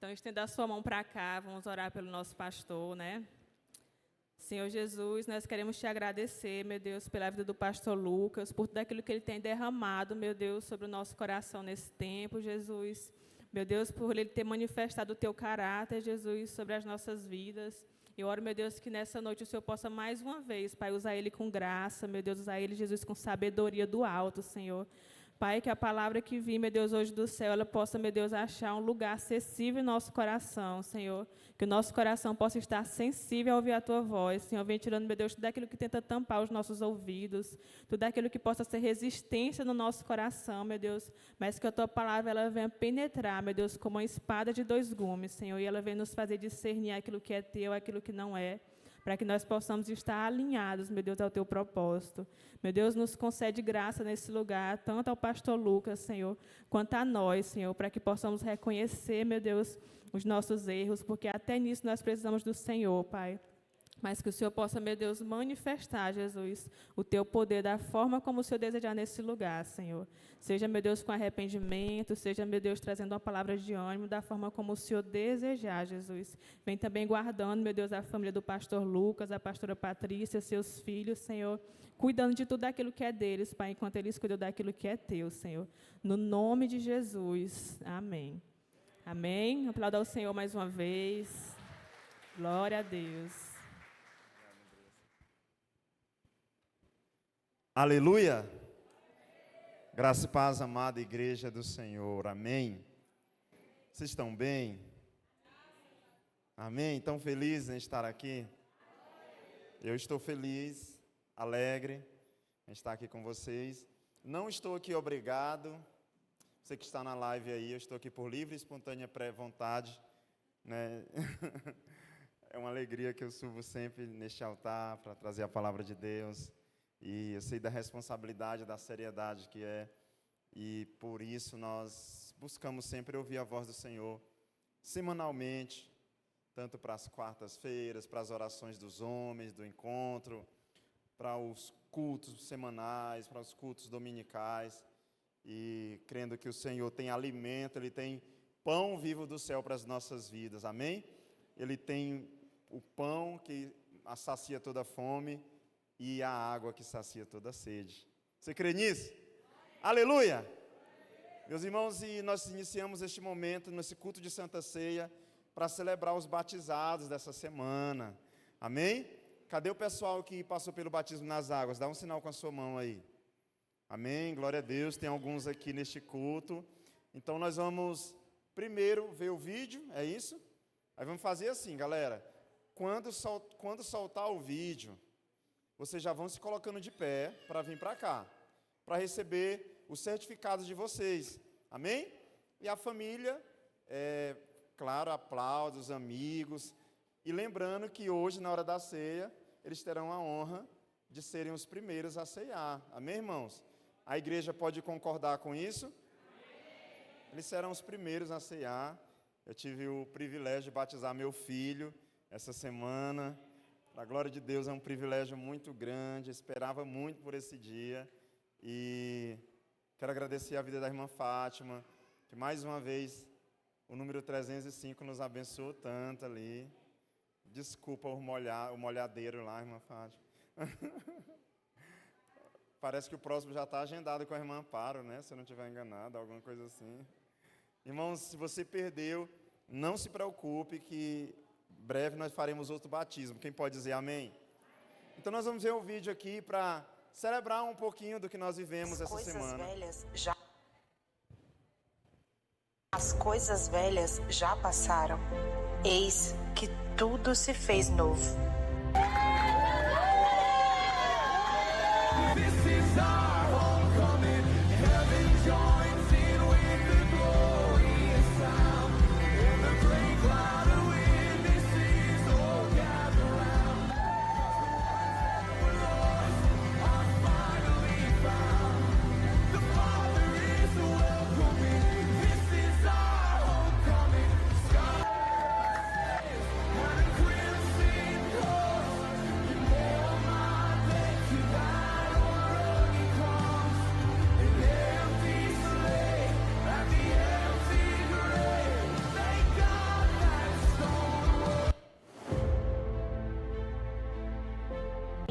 Então, estenda a sua mão para cá, vamos orar pelo nosso pastor, né? Senhor Jesus, nós queremos te agradecer, meu Deus, pela vida do pastor Lucas, por tudo aquilo que ele tem derramado, meu Deus, sobre o nosso coração nesse tempo, Jesus. Meu Deus, por ele ter manifestado o teu caráter, Jesus, sobre as nossas vidas. Eu oro, meu Deus, que nessa noite o Senhor possa mais uma vez, Pai, usar ele com graça, meu Deus, usar ele, Jesus, com sabedoria do alto, Senhor. Pai, que a palavra que vim, meu Deus, hoje do céu, ela possa, meu Deus, achar um lugar acessível em nosso coração, Senhor. Que o nosso coração possa estar sensível a ouvir a Tua voz, Senhor. Vem tirando, meu Deus, tudo aquilo que tenta tampar os nossos ouvidos, tudo aquilo que possa ser resistência no nosso coração, meu Deus. Mas que a Tua palavra, ela venha penetrar, meu Deus, como uma espada de dois gumes, Senhor. E ela venha nos fazer discernir aquilo que é Teu, aquilo que não é, para que nós possamos estar alinhados, meu Deus, ao Teu propósito. Meu Deus, nos concede graça nesse lugar, tanto ao pastor Lucas, Senhor, quanto a nós, Senhor, para que possamos reconhecer, meu Deus, os nossos erros, porque até nisso nós precisamos do Senhor, Pai. Mas que o Senhor possa, meu Deus, manifestar, Jesus, o Teu poder da forma como o Senhor desejar nesse lugar, Senhor. Seja, meu Deus, com arrependimento, seja, meu Deus, trazendo uma palavra de ânimo da forma como o Senhor desejar, Jesus. Vem também guardando, meu Deus, a família do pastor Lucas, a pastora Patrícia, seus filhos, Senhor, cuidando de tudo aquilo que é deles, Pai, enquanto eles cuidam daquilo que é Teu, Senhor. No nome de Jesus. Amém. Amém. Aplauda ao Senhor mais uma vez. Glória a Deus. Aleluia! Graça e paz, amada igreja do Senhor, amém? Vocês estão bem? Amém? Estão felizes em estar aqui? Eu estou feliz, alegre em estar aqui com vocês. Não estou aqui obrigado, você que está na live aí, eu estou aqui por livre e espontânea vontade, né? É uma alegria que eu subo sempre neste altar para trazer a palavra de Deus. E eu sei da responsabilidade, da seriedade que é, e por isso nós buscamos sempre ouvir a voz do Senhor, semanalmente, tanto para as quartas-feiras, para as orações dos homens, do encontro, para os cultos semanais, para os cultos dominicais, e crendo que o Senhor tem alimento, Ele tem pão vivo do céu para as nossas vidas, amém? Ele tem o pão que sacia toda a fome, e a água que sacia toda a sede. Você crê nisso? Aleluia! Meus irmãos, e nós iniciamos este momento, nesse culto de Santa Ceia, para celebrar os batizados dessa semana. Amém? Cadê o pessoal que passou pelo batismo nas águas? Dá um sinal com a sua mão aí. Amém? Glória a Deus, tem alguns aqui neste culto. Então nós vamos primeiro ver o vídeo, é isso? Aí vamos fazer assim, galera. Quando soltar o vídeo, vocês já vão se colocando de pé para vir para cá, para receber os certificados de vocês, amém? E a família, claro, aplaude os amigos, e lembrando que hoje, na hora da ceia, eles terão a honra de serem os primeiros a ceiar, amém, irmãos? A igreja pode concordar com isso? Amém. Eles serão os primeiros a ceiar. Eu tive o privilégio de batizar meu filho essa semana. A glória de Deus é um privilégio muito grande, eu esperava muito por esse dia, e quero agradecer a vida da irmã Fátima, que mais uma vez o número 305 nos abençoou tanto ali. Desculpa o molhadeiro lá, irmã Fátima. Parece que o próximo já está agendado com a irmã Amparo, né? Se eu não estiver enganado, alguma coisa assim. Irmãos, se você perdeu, não se preocupe que breve nós faremos outro batismo. Quem pode dizer amém? Então nós vamos ver o vídeo aqui para celebrar um pouquinho do que nós vivemos essa semana. As coisas velhas já passaram. Eis que tudo se fez novo.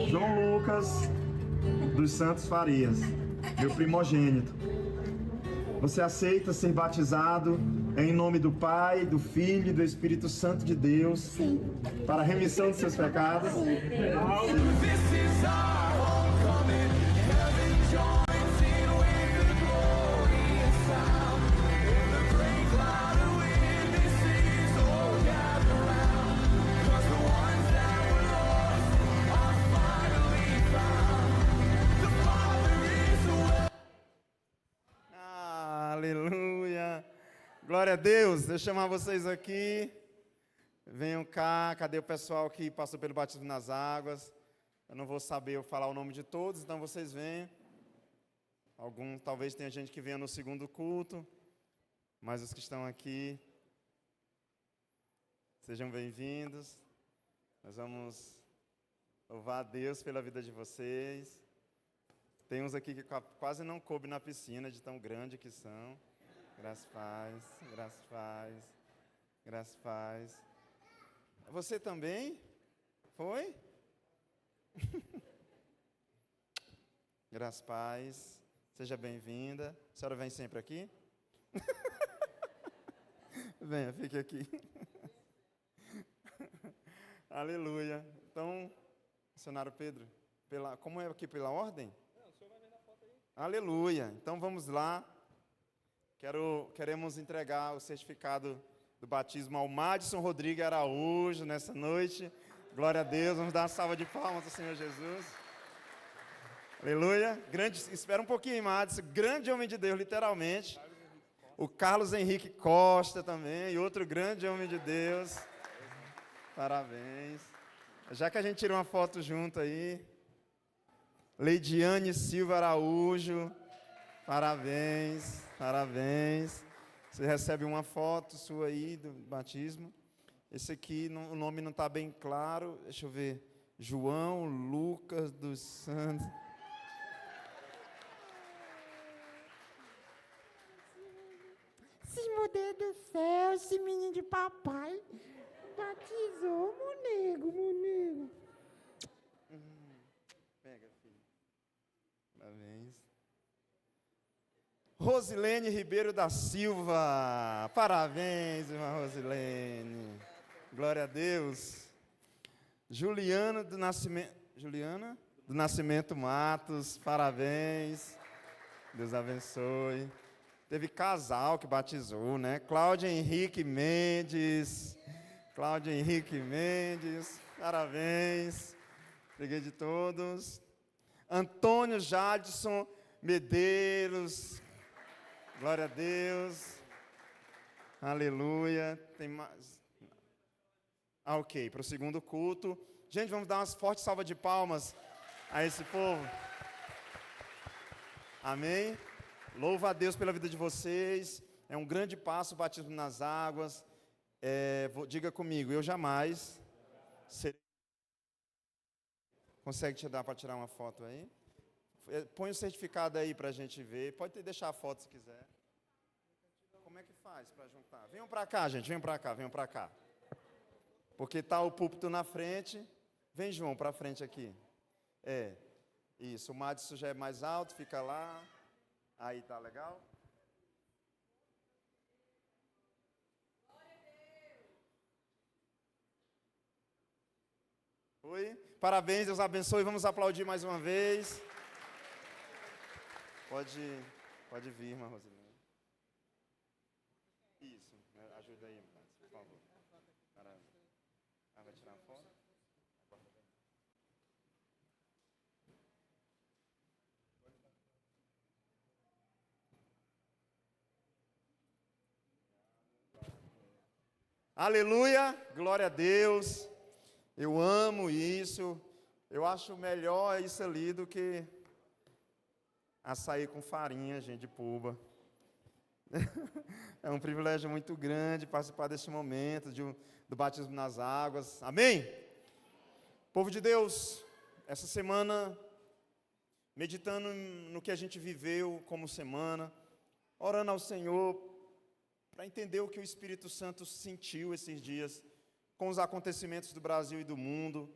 João Lucas dos Santos Farias, meu primogênito. Você aceita ser batizado em nome do Pai, do Filho e do Espírito Santo de Deus? Sim. Para a remissão de seus pecados? Sim. Aleluia. Glória a Deus. Deixa eu chamar vocês aqui. Venham cá. Cadê o pessoal que passou pelo batismo nas águas? Eu não vou saber falar o nome de todos, então vocês venham. Talvez tenha gente que venha no segundo culto, mas os que estão aqui, sejam bem-vindos. Nós vamos louvar a Deus pela vida de vocês. Tem uns aqui que quase não coube na piscina, de tão grande que são. Graças a paz, graças a paz, graças a paz. Você também? Foi? Graças a paz. Seja bem-vinda. A senhora vem sempre aqui? Venha, fique aqui. Aleluia. Então, missionário Pedro, como é aqui pela ordem? Não, o senhor vai ver na foto aí. Aleluia. Então vamos lá. Queremos entregar o certificado do batismo ao Madison Rodrigues Araújo nessa noite. Glória a Deus. Vamos dar uma salva de palmas ao Senhor Jesus. Aleluia. Espera um pouquinho, Madison. Grande homem de Deus, literalmente. O Carlos Henrique Costa também, e outro grande homem de Deus. Parabéns. Já que a gente tirou uma foto junto aí. Leidiane Silva Araújo. Parabéns, parabéns. Você recebe uma foto sua aí do batismo. Esse aqui, o nome não está bem claro. Deixa eu ver. João Lucas dos Santos. Meu Deus do céu, esse menino de papai batizou, monego. Pega, filho. Parabéns. Rosilene Ribeiro da Silva. Parabéns, irmã Rosilene. Glória a Deus. Juliana do Nascimento Matos. Parabéns. Deus abençoe. Teve casal que batizou, né? Cláudia Henrique Mendes. Parabéns. Peguei de todos. Antônio Jadson Medeiros. Glória a Deus. Aleluia. Tem mais. Ok, para o segundo culto. Gente, vamos dar umas fortes salvas de palmas a esse povo. Amém. Louva a Deus pela vida de vocês. É um grande passo o batismo nas águas. Diga comigo, eu jamais serei. Consegue te dar para tirar uma foto aí? Põe o certificado aí para a gente ver. Pode deixar a foto se quiser. Como é que faz para juntar? Venham para cá, gente. Venham para cá. Porque está o púlpito na frente. Vem, João, para frente aqui. Isso. O Madison já é mais alto, fica lá. Aí, tá legal? Oi? Parabéns, Deus abençoe. Vamos aplaudir mais uma vez. Pode vir, irmã Rosilene. Isso, ajuda aí, por favor. Vai tirar a foto? Aleluia, glória a Deus. Eu amo isso. Eu acho melhor isso ali do que açaí com farinha, gente, de puba. É um privilégio muito grande participar deste momento do batismo nas águas. Amém? Povo de Deus, essa semana, meditando no que a gente viveu como semana, orando ao Senhor, para entender o que o Espírito Santo sentiu esses dias com os acontecimentos do Brasil e do mundo.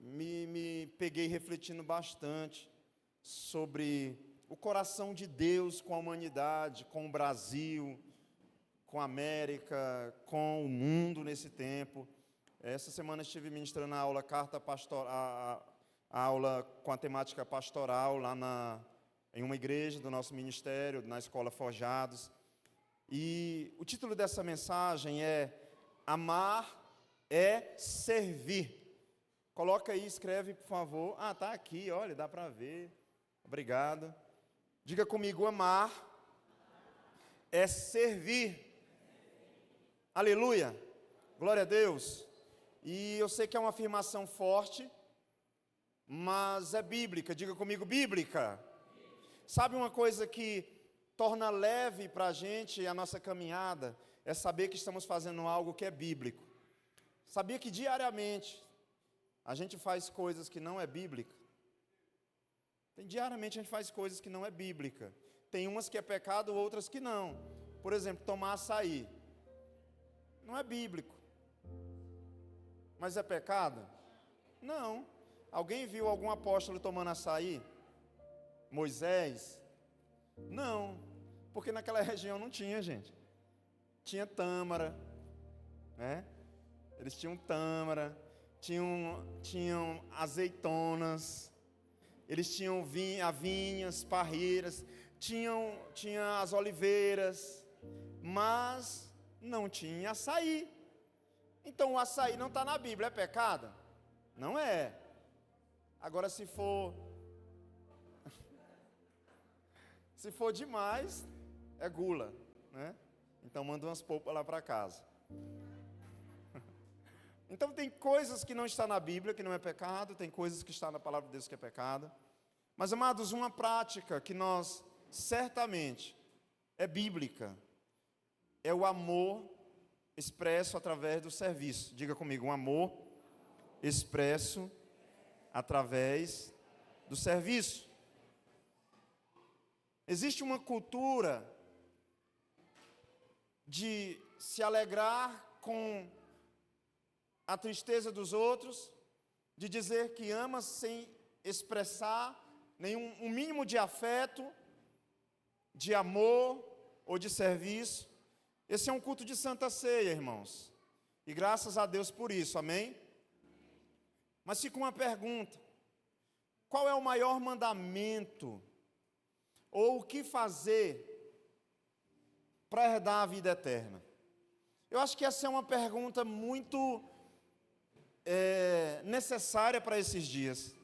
me peguei refletindo bastante sobre o coração de Deus com a humanidade, com o Brasil, com a América, com o mundo nesse tempo. Essa semana estive ministrando a aula a aula com a temática pastoral lá em uma igreja do nosso ministério, na Escola Forjados. E o título dessa mensagem é Amar é Servir. Coloca aí, escreve, por favor. Ah, está aqui, olha, dá para ver. Obrigado. Diga comigo, amar é servir. Aleluia. Glória a Deus. E eu sei que é uma afirmação forte, mas é bíblica. Diga comigo, bíblica. Sabe uma coisa que torna leve para a gente a nossa caminhada? É saber que estamos fazendo algo que é bíblico. Sabia que diariamente a gente faz coisas que não é bíblica? Diariamente a gente faz coisas que não é bíblica. Tem umas que é pecado, outras que não. Por exemplo, tomar açaí. Não é bíblico. Mas é pecado? Não. Alguém viu algum apóstolo tomando açaí? Moisés? Não. Porque naquela região não tinha, gente. Tinha tâmara, né? Eles tinham tâmara, tinham azeitonas, eles tinham vinhas, parreiras, tinha as oliveiras, mas não tinha açaí. Então o açaí não está na Bíblia, é pecado? Não é. Agora se for demais, é gula, né? Então manda umas polpas lá para casa. Então tem coisas que não estão na Bíblia, que não é pecado, tem coisas que estão na palavra de Deus que é pecado. Mas, amados, uma prática que nós certamente é bíblica, é o amor expresso através do serviço. Diga comigo, um amor expresso através do serviço. Existe uma cultura de se alegrar com a tristeza dos outros, de dizer que ama sem expressar um mínimo de afeto, de amor ou de serviço. Esse é um culto de Santa Ceia, irmãos. E graças a Deus por isso, amém? Mas fica uma pergunta: qual é o maior mandamento? Ou o que fazer para herdar a vida eterna? Eu acho que essa é uma pergunta muito necessária para esses dias.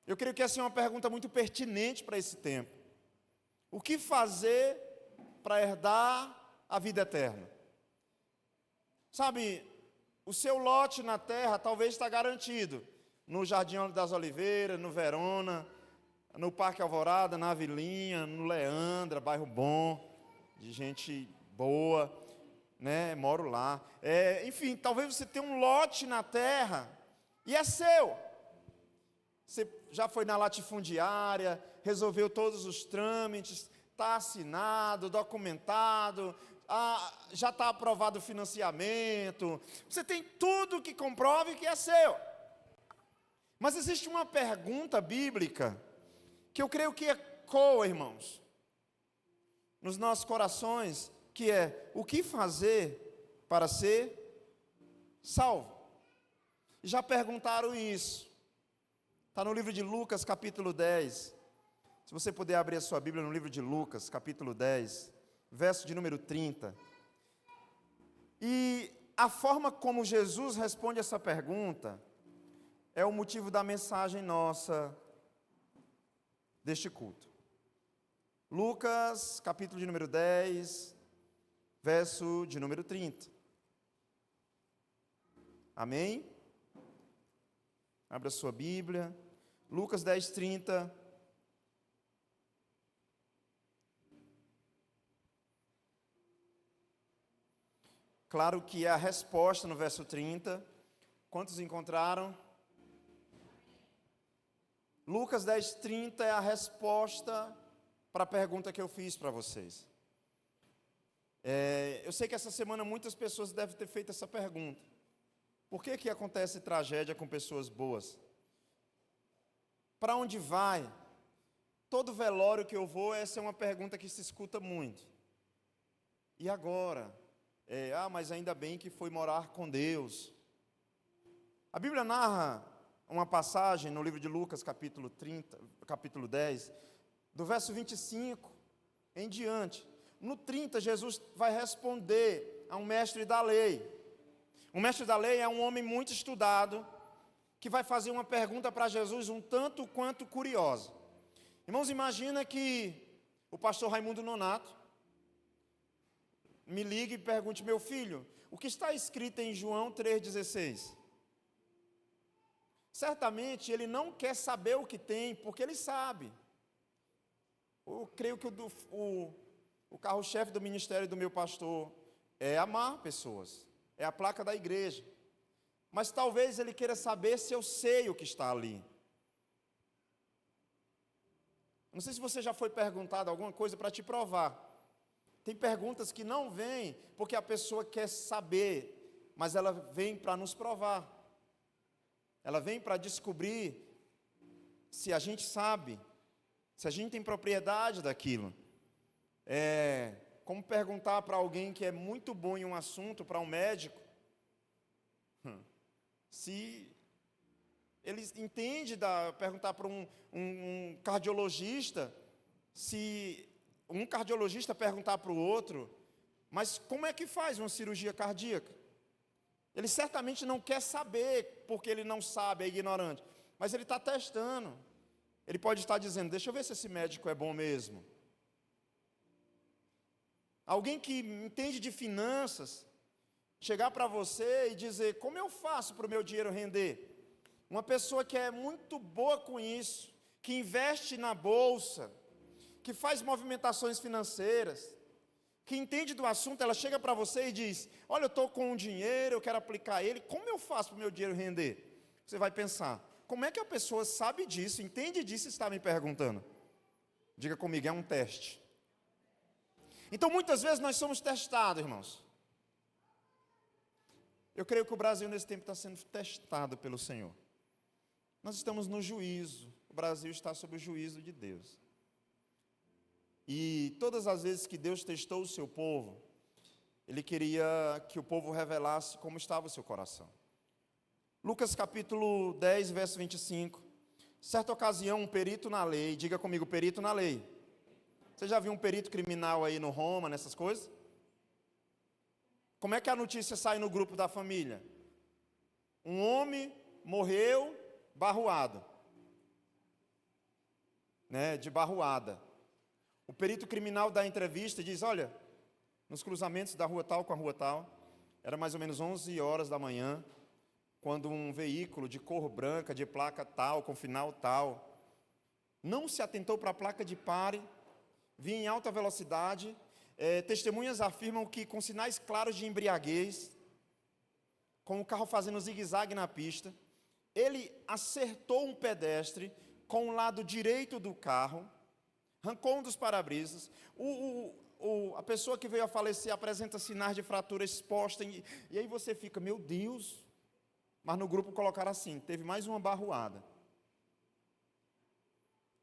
Eu creio que essa é uma pergunta muito pertinente para esse tempo. O que fazer para herdar a vida eterna? Sabe, o seu lote na terra talvez está garantido. No Jardim das Oliveiras, no Verona, no Parque Alvorada, na Vilinha, no Leandra, bairro bom, de gente boa, né? Moro lá. Enfim, talvez você tenha um lote na terra e é seu. Você já foi na latifundiária, resolveu todos os trâmites, está assinado, documentado, já está aprovado o financiamento. Você tem tudo que comprove que é seu. Mas existe uma pergunta bíblica que eu creio que ecoa, irmãos, nos nossos corações, que é: o que fazer para ser salvo? Já perguntaram isso. Está no livro de Lucas, capítulo 10. Se você puder abrir a sua Bíblia no livro de Lucas, capítulo 10, verso de número 30. E a forma como Jesus responde essa pergunta é o motivo da mensagem nossa deste culto. Lucas, capítulo de número 10, verso de número 30. Amém? Abra a sua Bíblia. Lucas 10, 30. Claro que é a resposta no verso 30. Quantos encontraram? Lucas 10, 30 é a resposta para a pergunta que eu fiz para vocês. Eu sei que essa semana muitas pessoas devem ter feito essa pergunta. Por que acontece tragédia com pessoas boas? Para onde vai? Todo velório que eu vou, essa é uma pergunta que se escuta muito. E agora? Mas ainda bem que foi morar com Deus. A Bíblia narra uma passagem no livro de Lucas, capítulo 10, do verso 25 em diante. No 30, Jesus vai responder a um mestre da lei. O mestre da lei é um homem muito estudado, que vai fazer uma pergunta para Jesus um tanto quanto curiosa. Irmãos, imagina que o pastor Raimundo Nonato me ligue e pergunte: meu filho, o que está escrito em João 3,16? Certamente ele não quer saber o que tem, porque ele sabe. Eu creio que o carro-chefe do ministério do meu pastor é amar pessoas, é a placa da igreja. Mas talvez ele queira saber se eu sei o que está ali. Não sei se você já foi perguntado alguma coisa para te provar. Tem perguntas que não vêm porque a pessoa quer saber, mas ela vem para nos provar. Ela vem para descobrir se a gente sabe, se a gente tem propriedade daquilo. É como perguntar para alguém que é muito bom em um assunto, para um médico, se ele entende, perguntar para um cardiologista, se um cardiologista perguntar para o outro, mas como é que faz uma cirurgia cardíaca? Ele certamente não quer saber, porque ele não sabe, é ignorante, mas ele está testando. Ele pode estar dizendo: deixa eu ver se esse médico é bom mesmo. Alguém que entende de finanças, chegar para você e dizer: como eu faço para o meu dinheiro render? Uma pessoa que é muito boa com isso, que investe na bolsa, que faz movimentações financeiras, que entende do assunto, ela chega para você e diz: olha, eu estou com um dinheiro, eu quero aplicar ele, como eu faço para o meu dinheiro render? Você vai pensar: como é que a pessoa sabe disso, entende disso e está me perguntando? Diga comigo, é um teste. Então muitas vezes nós somos testados, irmãos. Eu creio que o Brasil nesse tempo está sendo testado pelo Senhor. Nós estamos no juízo, o Brasil está sob o juízo de Deus. E todas as vezes que Deus testou o seu povo, Ele queria que o povo revelasse como estava o seu coração. Lucas capítulo 10, verso 25. Certa ocasião, um perito na lei, diga comigo, perito na lei. Você já viu um perito criminal aí no Roma, nessas coisas? Como é que a notícia sai no grupo da família? Um homem morreu barroado, de barroada. O perito criminal dá entrevista e diz: olha, nos cruzamentos da rua tal com a rua tal, era mais ou menos 11 horas da manhã, quando um veículo de cor branca, de placa tal, com final tal, não se atentou para a placa de pare, vinha em alta velocidade. Testemunhas afirmam que com sinais claros de embriaguez, com o carro fazendo zigue-zague na pista, ele acertou um pedestre com o lado direito do carro, arrancou um dos para-brisas. A pessoa que veio a falecer apresenta sinais de fratura exposta, e aí você fica: meu Deus. Mas no grupo colocaram assim: teve mais uma barroada.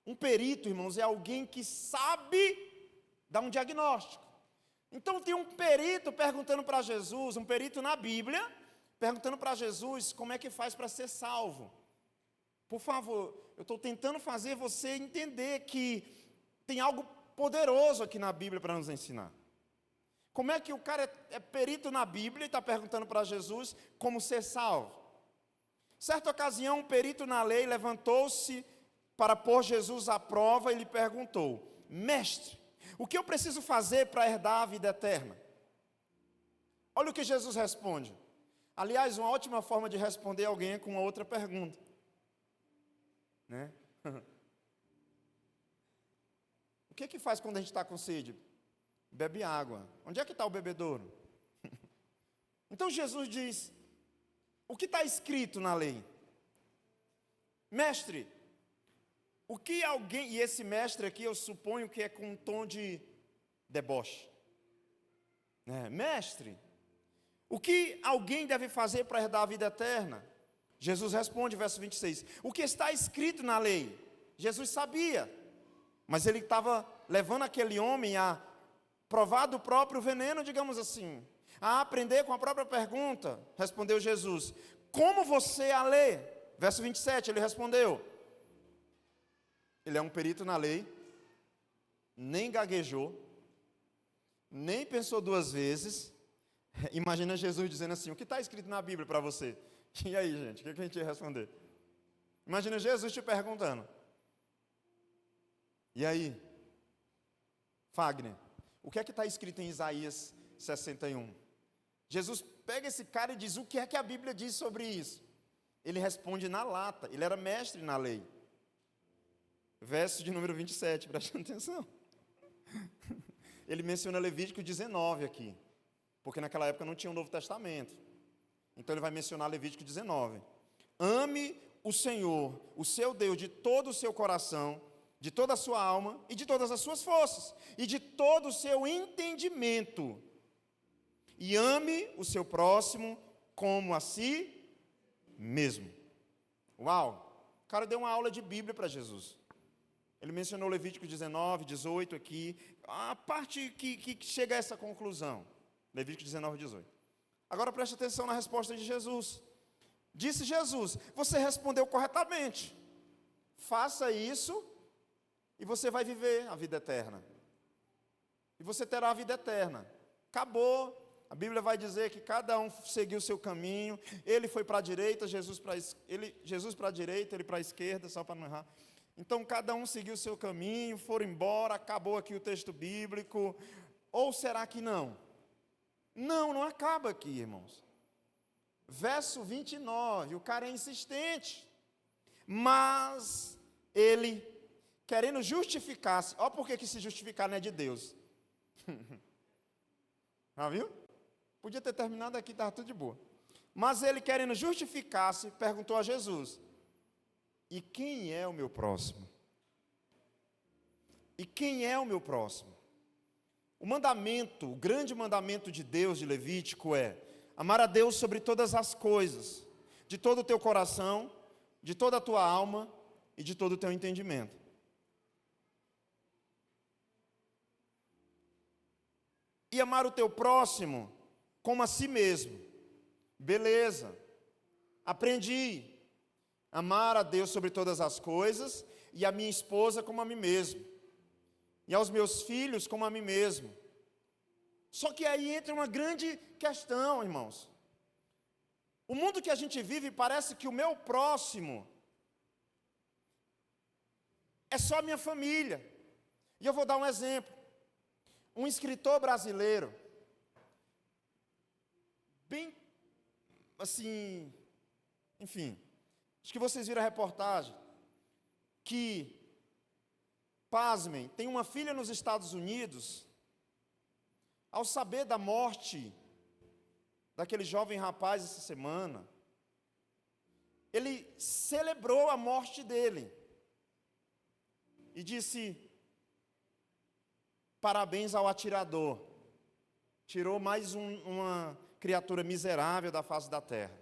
Um perito, irmãos, é alguém que sabe dar um diagnóstico. Então tem um perito perguntando para Jesus, um perito na Bíblia, perguntando para Jesus como é que faz para ser salvo. Por favor, eu estou tentando fazer você entender que tem algo poderoso aqui na Bíblia para nos ensinar. Como é que o cara é perito na Bíblia e está perguntando para Jesus como ser salvo? Certa ocasião, um perito na lei levantou-se para pôr Jesus à prova e lhe perguntou: mestre, o que eu preciso fazer para herdar a vida eterna? Olha o que Jesus responde. Aliás, uma ótima forma de responder alguém é com uma outra pergunta, O que faz quando a gente está com sede? Bebe água. Onde é que está o bebedouro? Então Jesus diz: o que está escrito na lei? Mestre, o que alguém, e esse mestre aqui eu suponho que é com um tom de deboche, mestre, O que alguém deve fazer para herdar a vida eterna? Jesus responde, verso 26, o que está escrito na lei? Jesus sabia, mas ele estava levando aquele homem a provar do próprio veneno, digamos assim, a aprender com a própria pergunta. Respondeu Jesus, como você a lê? Verso 27, ele respondeu, ele é um perito na lei, nem gaguejou, nem pensou duas vezes. Imagina Jesus dizendo assim, o que está escrito na Bíblia para você? E aí, gente, o que a gente ia responder? Imagina Jesus te perguntando. E aí, Fagner, o que é que está escrito em Isaías 61? Jesus pega esse cara e diz, o que é que a Bíblia diz sobre isso? Ele responde na lata, ele era mestre na lei. Verso de número 27, prestando atenção. Ele menciona Levítico 19 aqui, porque naquela época não tinha o Novo Testamento. Então ele vai mencionar Levítico 19. Ame o Senhor, o seu Deus, de todo o seu coração, de toda a sua alma e de todas as suas forças, e de todo o seu entendimento. E ame o seu próximo como a si mesmo. Uau! O cara deu uma aula de Bíblia para Jesus. Ele mencionou Levítico 19, 18 aqui, a parte que chega a essa conclusão. Levítico 19, 18. Agora preste atenção na resposta de Jesus. Disse Jesus, você respondeu corretamente. Faça isso e você vai viver a vida eterna. E você terá a vida eterna. Acabou. A Bíblia vai dizer que cada um seguiu o seu caminho. Ele foi para a direita, Jesus para a direita, ele para a esquerda, só para não errar. Então cada um seguiu o seu caminho, foram embora, acabou aqui o texto bíblico. Ou será que não? Não, não acaba aqui, irmãos. Verso 29, o cara é insistente. Mas ele, querendo justificar-se, olha por que se justificar não é de Deus. Já viu? Podia ter terminado aqui, estava tudo de boa. Mas ele, querendo justificar-se, perguntou a Jesus, e quem é o meu próximo? E quem é o meu próximo? O mandamento, o grande mandamento de Deus, de Levítico, é amar a Deus sobre todas as coisas, de todo o teu coração, de toda a tua alma e de todo o teu entendimento. E amar o teu próximo como a si mesmo. Beleza. Aprendi. Amar a Deus sobre todas as coisas e a minha esposa como a mim mesmo. E aos meus filhos como a mim mesmo. Só que aí entra uma grande questão, irmãos. O mundo que a gente vive parece que o meu próximo é só a minha família. E eu vou dar um exemplo. Um escritor brasileiro, bem, assim, enfim, acho que vocês viram a reportagem, que, pasmem, tem uma filha nos Estados Unidos, ao saber da morte daquele jovem rapaz essa semana, ele celebrou a morte dele, e disse, parabéns ao atirador, tirou mais uma criatura miserável da face da terra.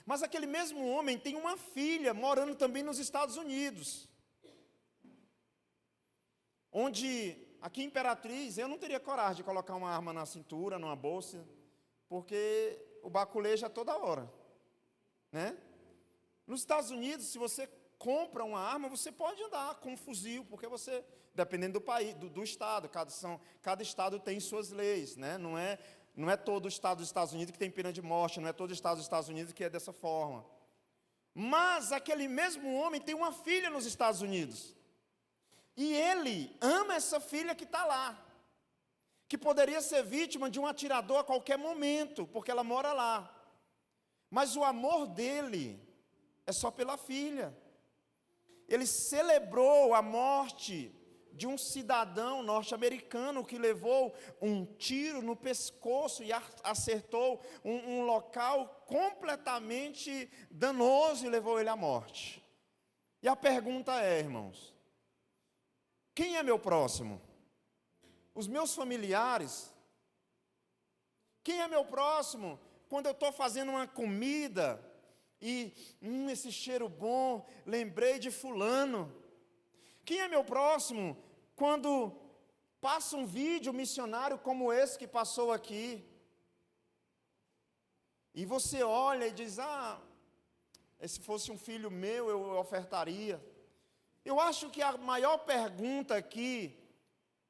Mas aquele mesmo homem tem uma filha morando também nos Estados Unidos, onde, aqui em Imperatriz, eu não teria coragem de colocar uma arma na cintura, numa bolsa, porque o baculeja toda hora, né? Nos Estados Unidos, se você compra uma arma, você pode andar com um fuzil, porque você, dependendo do país, do estado, cada estado tem suas leis, né? Não é todo o estado dos Estados Unidos que tem pena de morte, não é todo o estado dos Estados Unidos que é dessa forma. Mas aquele mesmo homem tem uma filha nos Estados Unidos. E ele ama essa filha que está lá, que poderia ser vítima de um atirador a qualquer momento, porque ela mora lá. Mas o amor dele é só pela filha. Ele celebrou a morte de um cidadão norte-americano que levou um tiro no pescoço e acertou um local completamente danoso e levou ele à morte. E a pergunta é, irmãos, quem é meu próximo? Os meus familiares, Quem é meu próximo? Quando eu estou fazendo uma comida e, esse cheiro bom, lembrei de fulano. Quem é meu próximo? Quando passa um vídeo missionário como esse que passou aqui, e você olha e diz, se fosse um filho meu, eu ofertaria. Eu acho que a maior pergunta aqui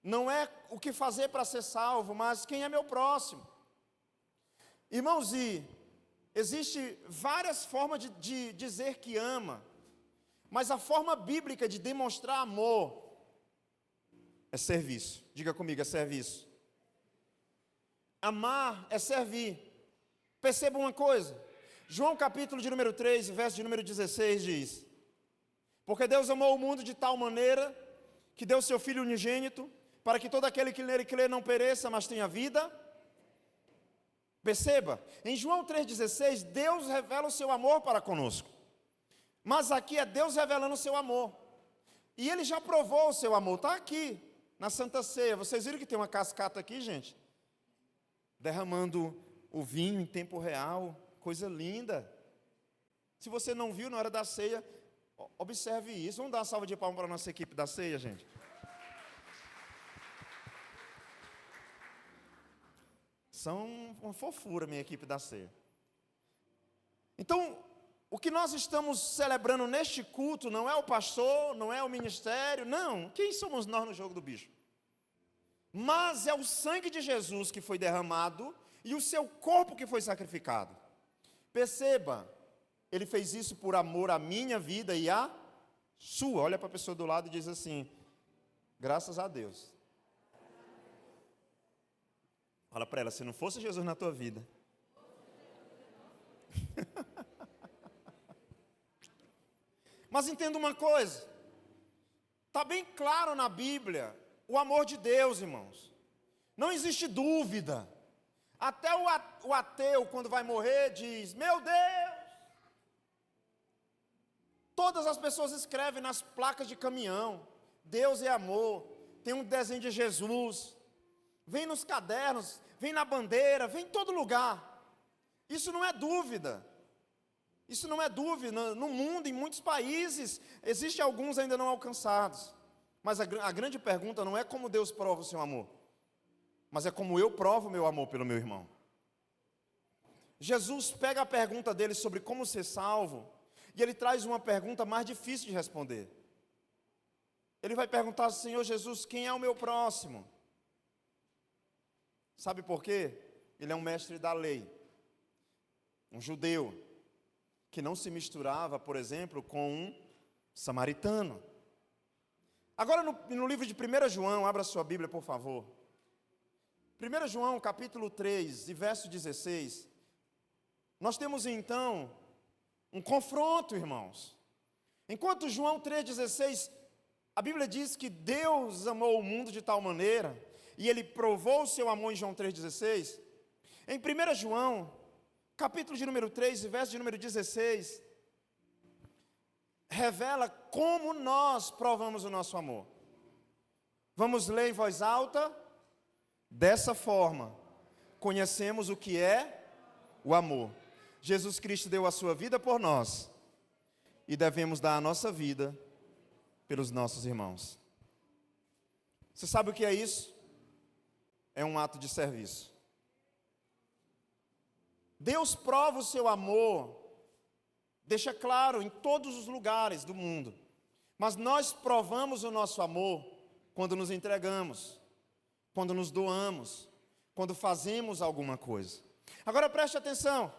não é o que fazer para ser salvo, mas quem é meu próximo? Irmãos, existe várias formas de dizer que ama, mas a forma bíblica de demonstrar amor é serviço. Diga comigo, é serviço. Amar é servir. Perceba uma coisa, João capítulo de número 3, verso de número 16 diz: porque Deus amou o mundo de tal maneira que deu seu Filho unigênito, para que todo aquele que nele crê não pereça, mas tenha vida. Perceba, em João 3,16, Deus revela o seu amor para conosco. Mas aqui é Deus revelando o seu amor. E Ele já provou o seu amor, está aqui, na Santa Ceia. Vocês viram que tem uma cascata aqui, gente? Derramando o vinho em tempo real, coisa linda. Se você não viu na hora da ceia, observe isso. Vamos dar uma salva de palmas para a nossa equipe da ceia, gente. São uma fofura, minha equipe da ceia. Então, o que nós estamos celebrando neste culto não é o pastor, não é o ministério, não. Quem somos nós no jogo do bicho? Mas é o sangue de Jesus que foi derramado e o seu corpo que foi sacrificado. Perceba, Ele fez isso por amor à minha vida e à sua. Olha para a pessoa do lado e diz assim: graças a Deus. Fala para ela, se não fosse Jesus na tua vida. Mas entenda uma coisa, está bem claro na Bíblia o amor de Deus, irmãos. Não existe dúvida. Até o ateu, quando vai morrer, diz: meu Deus. Todas as pessoas escrevem nas placas de caminhão: Deus é amor. Tem um desenho de Jesus. Vem nos cadernos, vem na bandeira, vem em todo lugar. Isso não é dúvida. Isso não é dúvida. No mundo, em muitos países, existem alguns ainda não alcançados. Mas a grande pergunta não é como Deus prova o seu amor, mas é como eu provo o meu amor pelo meu irmão. Jesus pega a pergunta dele sobre como ser salvo, e ele traz uma pergunta mais difícil de responder. Ele vai perguntar: Senhor Jesus, quem é o meu próximo? Sabe por quê? Ele é um mestre da lei, um judeu, que não se misturava, por exemplo, com um samaritano. Agora no livro de 1 João, abra sua Bíblia, por favor. 1 João, capítulo 3, e verso 16. Nós temos então um confronto, irmãos. Enquanto João 3,16, a Bíblia diz que Deus amou o mundo de tal maneira, e Ele provou o seu amor em João 3,16. Em 1 João, capítulo de número 3, e verso de número 16, revela como nós provamos o nosso amor. Vamos ler em voz alta. Dessa forma, conhecemos o que é o amor. Jesus Cristo deu a sua vida por nós, e devemos dar a nossa vida pelos nossos irmãos. Você sabe o que é isso? É um ato de serviço. Deus prova o seu amor, deixa claro em todos os lugares do mundo. Mas nós provamos o nosso amor quando nos entregamos, quando nos doamos, quando fazemos alguma coisa. Agora preste atenção.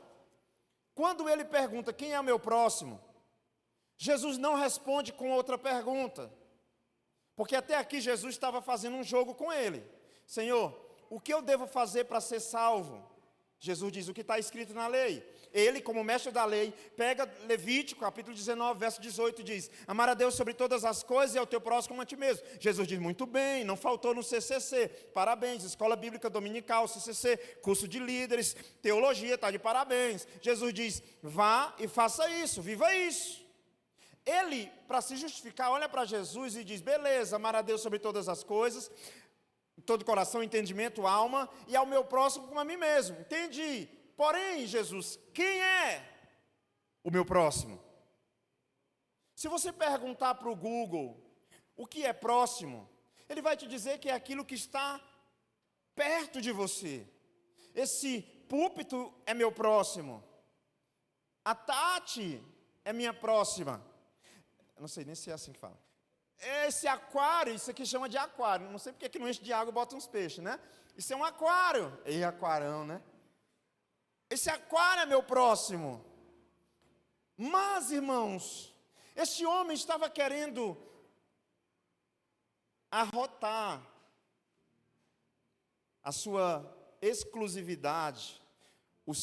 Quando ele pergunta: quem é o meu próximo? Jesus não responde com outra pergunta. Porque até aqui Jesus estava fazendo um jogo com ele. Senhor, o que eu devo fazer para ser salvo? Jesus diz: o que está escrito na lei. Ele, como mestre da lei, pega Levítico, capítulo 19, verso 18, diz: amar a Deus sobre todas as coisas e ao teu próximo como a ti mesmo. Jesus diz: muito bem, não faltou no CCC, parabéns, Escola Bíblica Dominical, CCC, curso de líderes, teologia, está de parabéns. Jesus diz: vá e faça isso, viva isso. Ele, para se justificar, olha para Jesus e diz: beleza, amar a Deus sobre todas as coisas, todo coração, entendimento, alma, e ao meu próximo como a mim mesmo. Entendi. Porém, Jesus, quem é o meu próximo? Se você perguntar para o Google o que é próximo, ele vai te dizer que é aquilo que está perto de você. Esse púlpito é meu próximo. A Tati é minha próxima. Eu não sei nem se é assim que fala. Esse aquário, isso aqui chama de aquário. Não sei porque que não enche de água e bota uns peixes, né? Isso é um aquário. E aquarão, né? Esse aquário é meu próximo. Mas, irmãos, esse homem estava querendo arrotar a sua exclusividade, o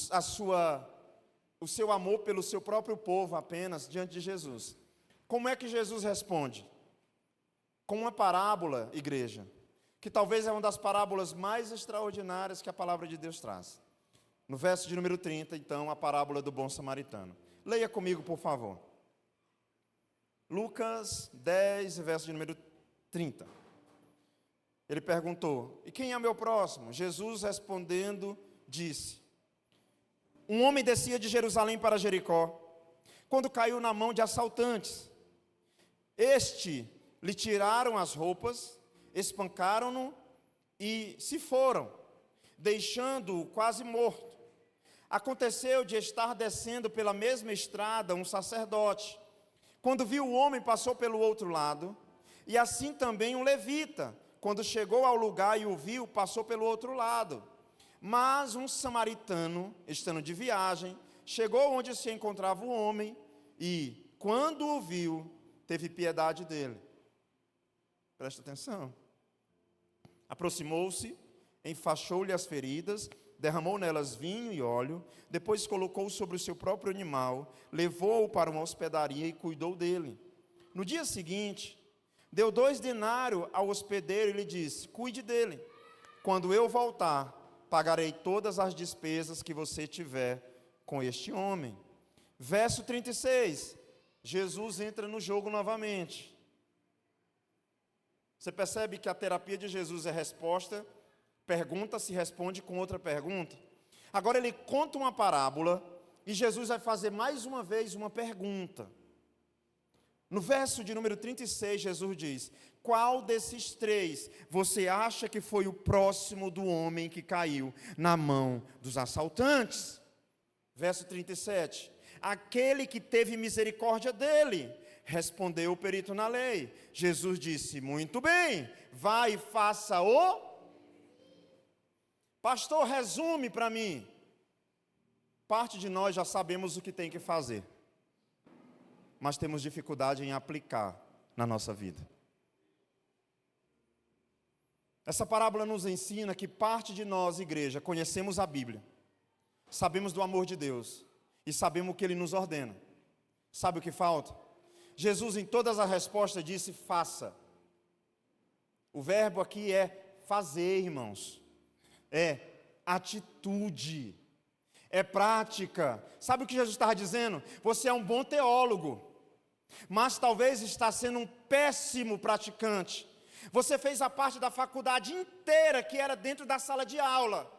seu amor pelo seu próprio povo apenas diante de Jesus. Como é que Jesus responde? Com uma parábola, igreja, que talvez é uma das parábolas mais extraordinárias que a palavra de Deus traz. No verso de número 30, então, a parábola do bom samaritano. Leia comigo, por favor. Lucas 10, verso de número 30. Ele perguntou: e quem é meu próximo? Jesus respondendo, disse: um homem descia de Jerusalém para Jericó, quando caiu na mão de assaltantes. Lhe tiraram as roupas, espancaram-no e se foram, deixando-o quase morto. Aconteceu de estar descendo pela mesma estrada um sacerdote. Quando viu o homem, passou pelo outro lado, e assim também um levita. Quando chegou ao lugar e o viu, passou pelo outro lado. Mas um samaritano, estando de viagem, chegou onde se encontrava o homem e, quando o viu, teve piedade dele. Presta atenção. Aproximou-se, enfaixou-lhe as feridas, derramou nelas vinho e óleo, depois colocou sobre o seu próprio animal, levou-o para uma hospedaria e cuidou dele. No dia seguinte, deu 2 denários ao hospedeiro e lhe disse: cuide dele. Quando eu voltar, pagarei todas as despesas que você tiver com este homem. Verso 36, Jesus entra no jogo novamente. Você percebe que a terapia de Jesus é resposta, pergunta se responde com outra pergunta. Agora ele conta uma parábola e Jesus vai fazer mais uma vez uma pergunta. No verso de número 36, Jesus diz: qual desses 3 você acha que foi o próximo do homem que caiu na mão dos assaltantes? Verso 37, aquele que teve misericórdia dele. Respondeu o perito na lei. Jesus disse: muito bem, vai e faça o... Pastor, resume para mim. Parte de nós já sabemos o que tem que fazer, mas temos dificuldade em aplicar na nossa vida. Essa parábola nos ensina que parte de nós, igreja, conhecemos a Bíblia, sabemos do amor de Deus e sabemos o que Ele nos ordena. Sabe o que falta? Jesus, em todas as respostas, disse: faça. O verbo aqui é fazer, irmãos. É atitude. É prática. Sabe o que Jesus estava dizendo? Você é um bom teólogo, mas talvez está sendo um péssimo praticante. Você fez a parte da faculdade inteira que era dentro da sala de aula,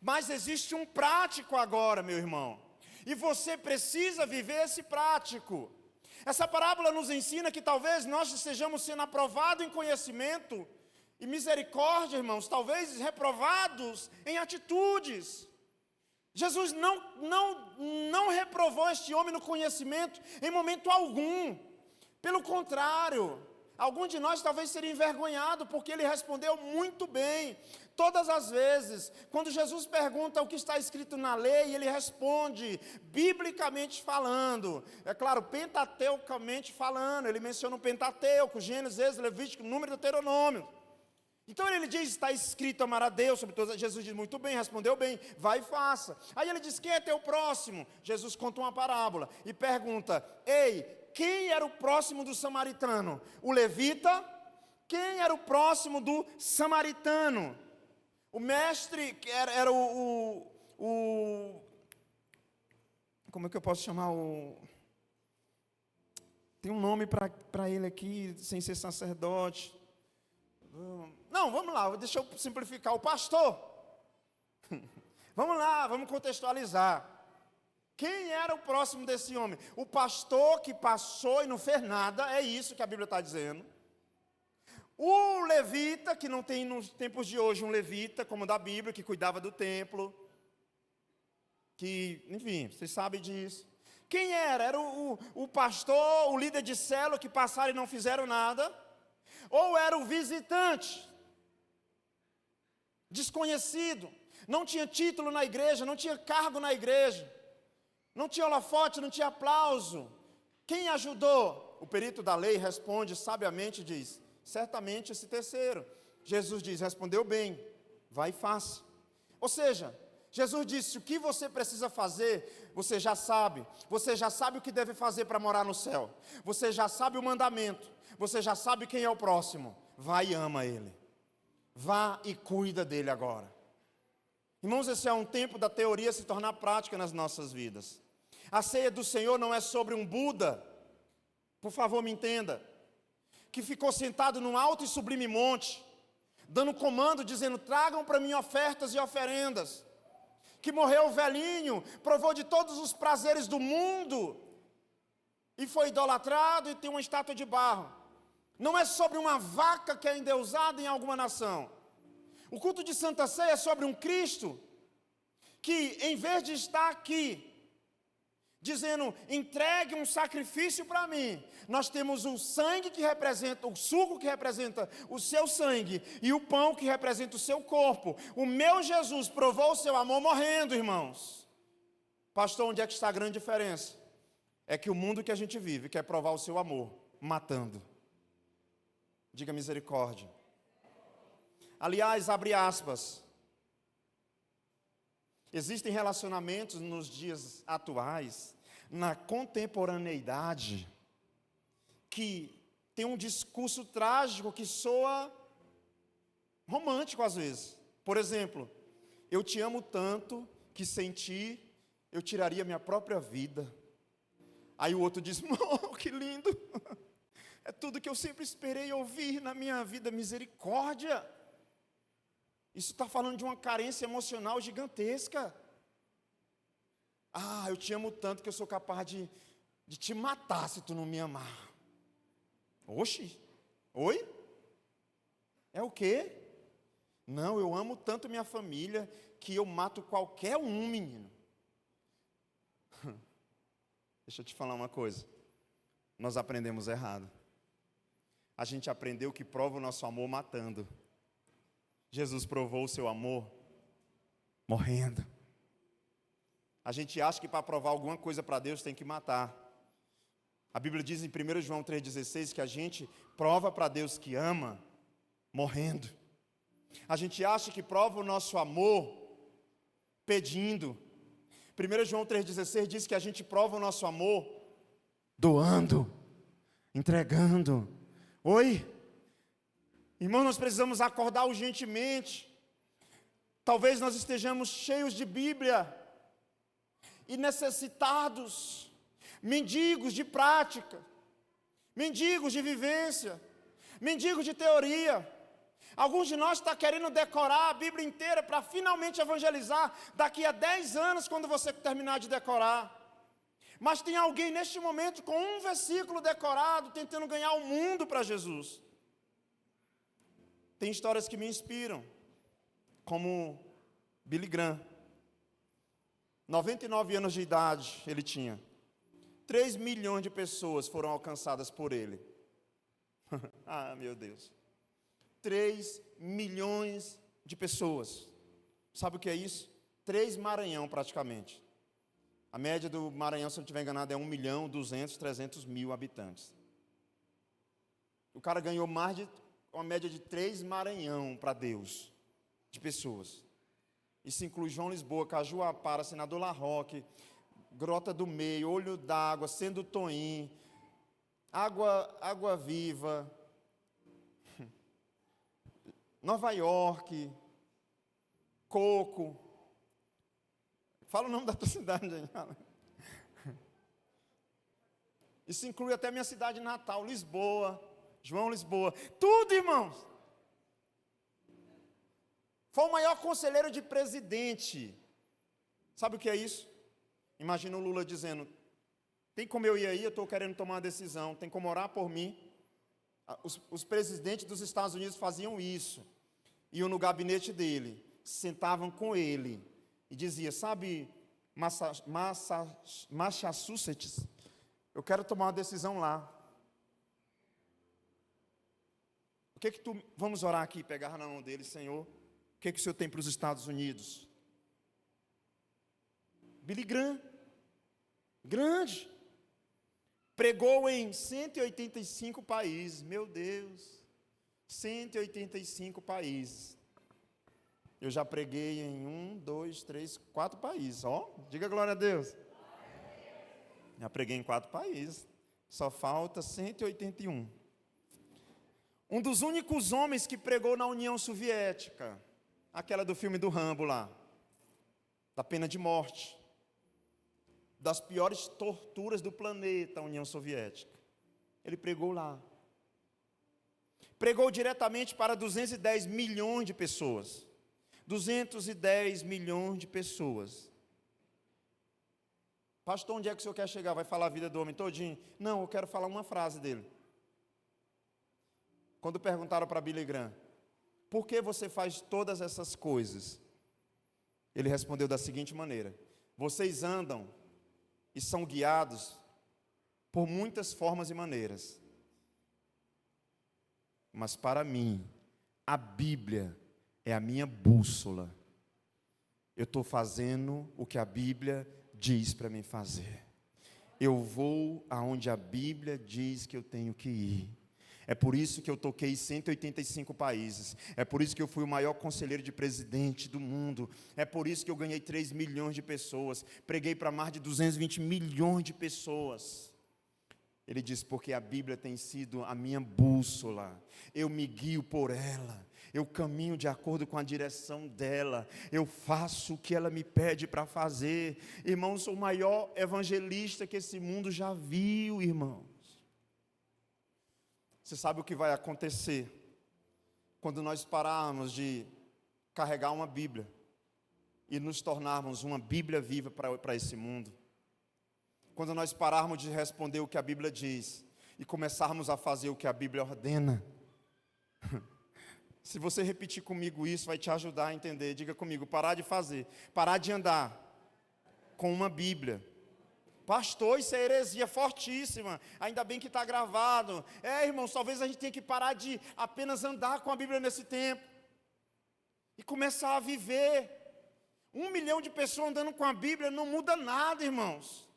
mas existe um prático agora, meu irmão, e você precisa viver esse prático. Essa parábola nos ensina que talvez nós estejamos sendo aprovados em conhecimento e misericórdia, irmãos, talvez reprovados em atitudes. Jesus não reprovou este homem no conhecimento em momento algum. Pelo contrário, algum de nós talvez seria envergonhado, porque ele respondeu muito bem. Todas as vezes, quando Jesus pergunta o que está escrito na lei, ele responde, biblicamente falando. É claro, pentateucamente falando. Ele menciona o Pentateuco, Gênesis, Êxodo, Levítico, Número e Deuteronômio. Então ele diz: está escrito amar a Deus sobre todas. Jesus diz: muito bem, respondeu bem, vai e faça. Aí ele diz: quem é teu próximo? Jesus conta uma parábola e pergunta: ei, quem era o próximo do samaritano? O levita? Quem era o próximo do samaritano? O mestre, que era o como é que eu posso chamar tem um nome para ele aqui, sem ser sacerdote. Não, vamos lá, deixa eu simplificar. O pastor. Vamos lá, vamos contextualizar. Quem era o próximo desse homem? O pastor que passou e não fez nada, é isso que a Bíblia está dizendo. O levita, que não tem nos tempos de hoje um levita, como da Bíblia, que cuidava do templo. Que, enfim, vocês sabem disso. Quem era? Era o pastor, o líder de célula que passaram e não fizeram nada? Ou era o visitante? Desconhecido, não tinha título na igreja, não tinha cargo na igreja, não tinha holofote, não tinha aplauso. Quem ajudou? O perito da lei responde sabiamente e diz, certamente esse terceiro. Jesus diz, respondeu bem, vai e faça. Ou seja, Jesus disse, o que você precisa fazer, você já sabe o que deve fazer para morar no céu, você já sabe o mandamento, você já sabe quem é o próximo, vai e ama ele, vá e cuida dele agora. Irmãos, esse é um tempo da teoria se tornar prática nas nossas vidas. A ceia do Senhor não é sobre um Buda, por favor me entenda, que ficou sentado num alto e sublime monte, dando comando, dizendo, tragam para mim ofertas e oferendas, que morreu velhinho, provou de todos os prazeres do mundo, e foi idolatrado e tem uma estátua de barro. Não é sobre uma vaca que é endeusada em alguma nação. O culto de Santa Ceia é sobre um Cristo, que em vez de estar aqui, dizendo, entregue um sacrifício para mim, nós temos o sangue que representa, o suco que representa o seu sangue, e o pão que representa o seu corpo. O meu Jesus provou o seu amor morrendo, irmãos. Pastor, onde é que está a grande diferença? É que o mundo que a gente vive quer provar o seu amor, matando. Diga misericórdia. Aliás, abre aspas. Existem relacionamentos nos dias atuais, na contemporaneidade, que tem um discurso trágico que soa romântico às vezes. Por exemplo, eu te amo tanto que sem ti eu tiraria minha própria vida. Aí o outro diz, oh, que lindo, é tudo que eu sempre esperei ouvir na minha vida, misericórdia. Isso está falando de uma carência emocional gigantesca. Ah, eu te amo tanto que eu sou capaz de te matar se tu não me amar. Oxi, oi? É o quê? Não, eu amo tanto minha família que eu mato qualquer um, menino. Deixa eu te falar uma coisa. Nós aprendemos errado. A gente aprendeu que prova o nosso amor matando. Jesus provou o seu amor morrendo. A gente acha que para provar alguma coisa para Deus tem que matar. A Bíblia diz em 1 João 3,16 que a gente prova para Deus que ama morrendo. A gente acha que prova o nosso amor pedindo. 1 João 3,16 diz que a gente prova o nosso amor doando, entregando. Oi? Irmão, nós precisamos acordar urgentemente. Talvez nós estejamos cheios de Bíblia e necessitados, mendigos de prática, mendigos de vivência, mendigos de teoria. Alguns de nós estão querendo decorar a Bíblia inteira para finalmente evangelizar daqui a 10 anos, quando você terminar de decorar. Mas tem alguém neste momento com um versículo decorado, tentando ganhar o mundo para Jesus. Tem histórias que me inspiram, como Billy Graham. 99 anos de idade ele tinha. 3 milhões de pessoas foram alcançadas por ele. Ah, meu Deus. 3 milhões de pessoas. Sabe o que é isso? 3 Maranhão praticamente. A média do Maranhão, se eu não estiver enganado, é 1.200.000, habitantes. O cara ganhou mais de uma média de 3 Maranhão para Deus, de pessoas. Isso inclui João Lisboa, Cajuapara, Senador La Roque, Grota do Meio, Olho d'Água, Sendo Toim, Água Viva, Nova York, Coco. Fala o nome da tua cidade, gente. Isso inclui até minha cidade natal, Lisboa, João Lisboa. Tudo, irmãos. Foi o maior conselheiro de presidente. Sabe o que é isso? Imagina o Lula dizendo, tem como eu ir aí, eu estou querendo tomar uma decisão, tem como orar por mim. Os presidentes dos Estados Unidos faziam isso. Iam no gabinete dele, sentavam com ele e diziam, sabe, Massachusetts, eu quero tomar uma decisão lá. Vamos orar aqui, pegar na mão dele, Senhor, o que o Senhor tem para os Estados Unidos? Billy Graham, grande, pregou em 185 países, meu Deus, 185 países. Eu já preguei em 4 países, diga glória a Deus. Já preguei em 4 países, só falta 181. Um dos únicos homens que pregou na União Soviética, aquela do filme do Rambo lá, da pena de morte, das piores torturas do planeta, a União Soviética. Ele pregou lá. Pregou diretamente para 210 milhões de pessoas. 210 milhões de pessoas. Pastor, onde é que o senhor quer chegar? Vai falar a vida do homem todinho? Não, eu quero falar uma frase dele. Quando perguntaram para Billy Graham, por que você faz todas essas coisas? Ele respondeu da seguinte maneira, vocês andam e são guiados por muitas formas e maneiras. Mas para mim, a Bíblia é a minha bússola. Eu estou fazendo o que a Bíblia diz para mim fazer. Eu vou aonde a Bíblia diz que eu tenho que ir. É por isso que eu toquei 185 países. É por isso que eu fui o maior conselheiro de presidente do mundo. É por isso que eu ganhei 3 milhões de pessoas. Preguei para mais de 220 milhões de pessoas. Ele diz, porque a Bíblia tem sido a minha bússola. Eu me guio por ela. Eu caminho de acordo com a direção dela. Eu faço o que ela me pede para fazer. Irmãos, sou o maior evangelista que esse mundo já viu, irmãos. Você sabe o que vai acontecer quando nós pararmos de carregar uma Bíblia e nos tornarmos uma Bíblia viva para esse mundo? Quando nós pararmos de responder o que a Bíblia diz e começarmos a fazer o que a Bíblia ordena. Se você repetir comigo isso, vai te ajudar a entender. Diga comigo, parar de fazer, parar de andar com uma Bíblia. Pastor, isso é heresia fortíssima, ainda bem que está gravado. Irmãos, talvez a gente tenha que parar de apenas andar com a Bíblia nesse tempo e começar a viver. 1 milhão de pessoas andando com a Bíblia não muda nada, irmãos.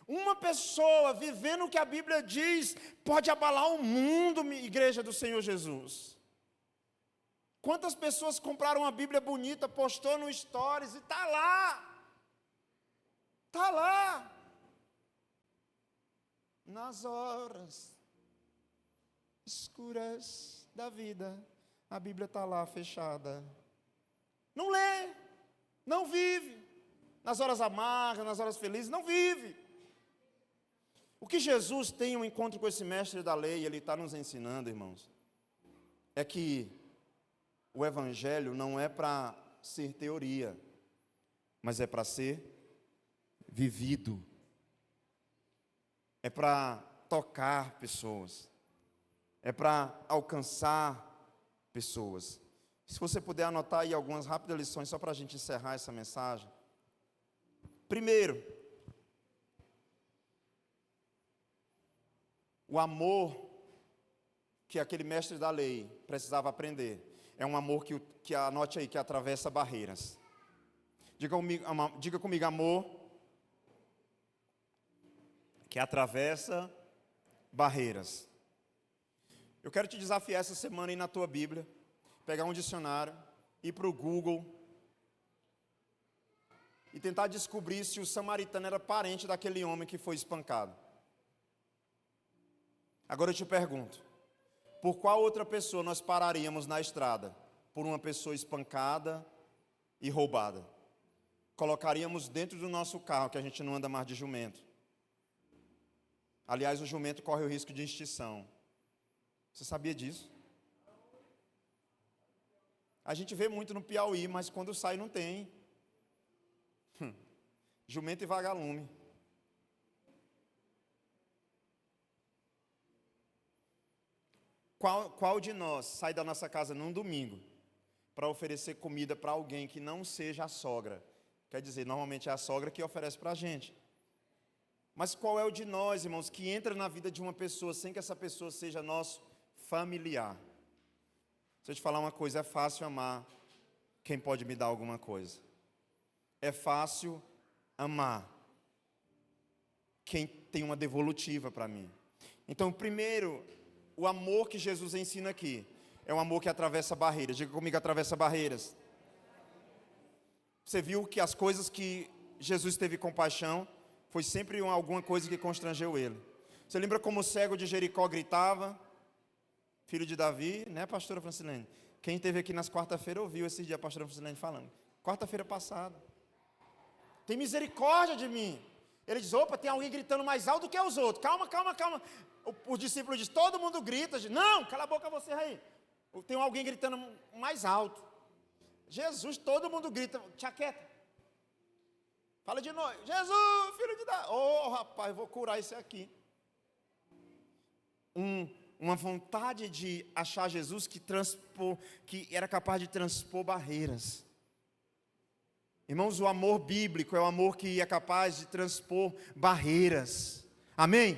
Uma pessoa vivendo o que a Bíblia diz pode abalar o mundo, igreja do Senhor Jesus. Quantas pessoas compraram uma Bíblia bonita, postou no Stories e está lá. Está lá. Nas horas escuras da vida, a Bíblia está lá fechada. Não lê, não vive. Nas horas amargas, nas horas felizes, não vive. O que Jesus tem um encontro com esse mestre da lei, ele está nos ensinando, irmãos, é que o Evangelho não é para ser teoria, mas é para ser vivido. É para tocar pessoas, é para alcançar pessoas. Se você puder anotar aí algumas rápidas lições, só para a gente encerrar essa mensagem. Primeiro, o amor que aquele mestre da lei precisava aprender, é um amor que anote aí, que atravessa barreiras. Diga comigo, amor que atravessa barreiras. Eu quero te desafiar essa semana a ir na tua Bíblia, pegar um dicionário, ir para o Google e tentar descobrir se o samaritano era parente daquele homem que foi espancado. Agora eu te pergunto, por qual outra pessoa nós pararíamos na estrada? Por uma pessoa espancada e roubada. Colocaríamos dentro do nosso carro, que a gente não anda mais de jumento. Aliás, o jumento corre o risco de extinção. Você sabia disso? A gente vê muito no Piauí, mas quando sai não tem. Jumento e vagalume. Qual de nós sai da nossa casa num domingo para oferecer comida para alguém que não seja a sogra? Quer dizer, normalmente é a sogra que oferece para a gente. Mas qual é o de nós, irmãos, que entra na vida de uma pessoa sem que essa pessoa seja nosso familiar? Deixa eu te falar uma coisa, é fácil amar quem pode me dar alguma coisa. É fácil amar quem tem uma devolutiva para mim. Então, primeiro, o amor que Jesus ensina aqui é um amor que atravessa barreiras. Diga comigo, atravessa barreiras. Você viu que as coisas que Jesus teve compaixão foi sempre alguma coisa que constrangeu ele. Você lembra como o cego de Jericó gritava? Filho de Davi, né, pastora Francilene? Quem esteve aqui nas quarta-feiras ouviu esse dia a pastora Francilene falando. Quarta-feira passada. Tem misericórdia de mim. Ele diz, opa, tem alguém gritando mais alto do que os outros. Calma, calma, calma. O discípulo diz, todo mundo grita. Diz, não, cala a boca você aí. Tem alguém gritando mais alto. Jesus, todo mundo grita. Tia quieta. Fala de novo. Jesus, filho de Davi. Oh, rapaz, vou curar esse aqui. Uma vontade de achar Jesus que era capaz de transpor barreiras. Irmãos, o amor bíblico é o amor que é capaz de transpor barreiras. Amém?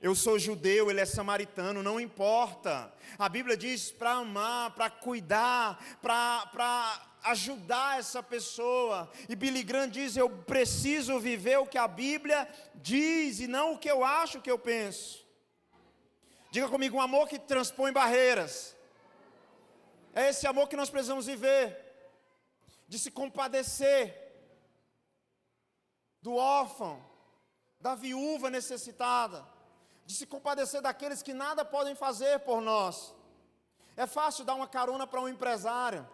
Eu sou judeu, ele é samaritano, não importa. A Bíblia diz para amar, para cuidar, para ajudar essa pessoa. E Billy Graham diz, eu preciso viver o que a Bíblia diz e não o que eu acho, o que eu penso. Diga comigo, um amor que transpõe barreiras. É esse amor que nós precisamos viver. De se compadecer do órfão, da viúva necessitada, de se compadecer daqueles que nada podem fazer por nós. É fácil dar uma carona para um empresário.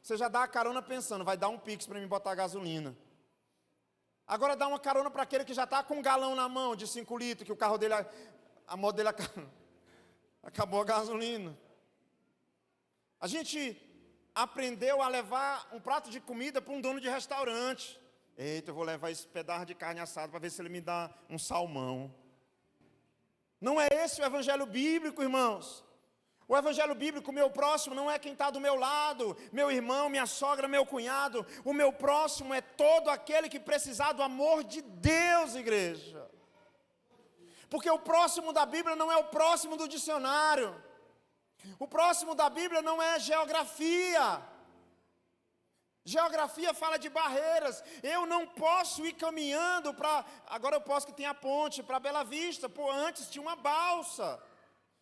Você já dá a carona pensando, vai dar um pix para mim botar gasolina. Agora dá uma carona para aquele que já está com um galão na mão de 5 litros, que o carro dele, a moto dele acabou a gasolina. A gente aprendeu a levar um prato de comida para um dono de restaurante. Eita, eu vou levar esse pedaço de carne assada para ver se ele me dá um salmão. Não é esse o evangelho bíblico, irmãos. O evangelho bíblico, meu próximo, não é quem está do meu lado, meu irmão, minha sogra, meu cunhado. O meu próximo é todo aquele que precisar do amor de Deus, igreja. Porque o próximo da Bíblia não é o próximo do dicionário. O próximo da Bíblia não é geografia. Geografia fala de barreiras. Eu não posso ir caminhando para... Agora eu posso que tem a ponte para Bela Vista. Antes tinha uma balsa.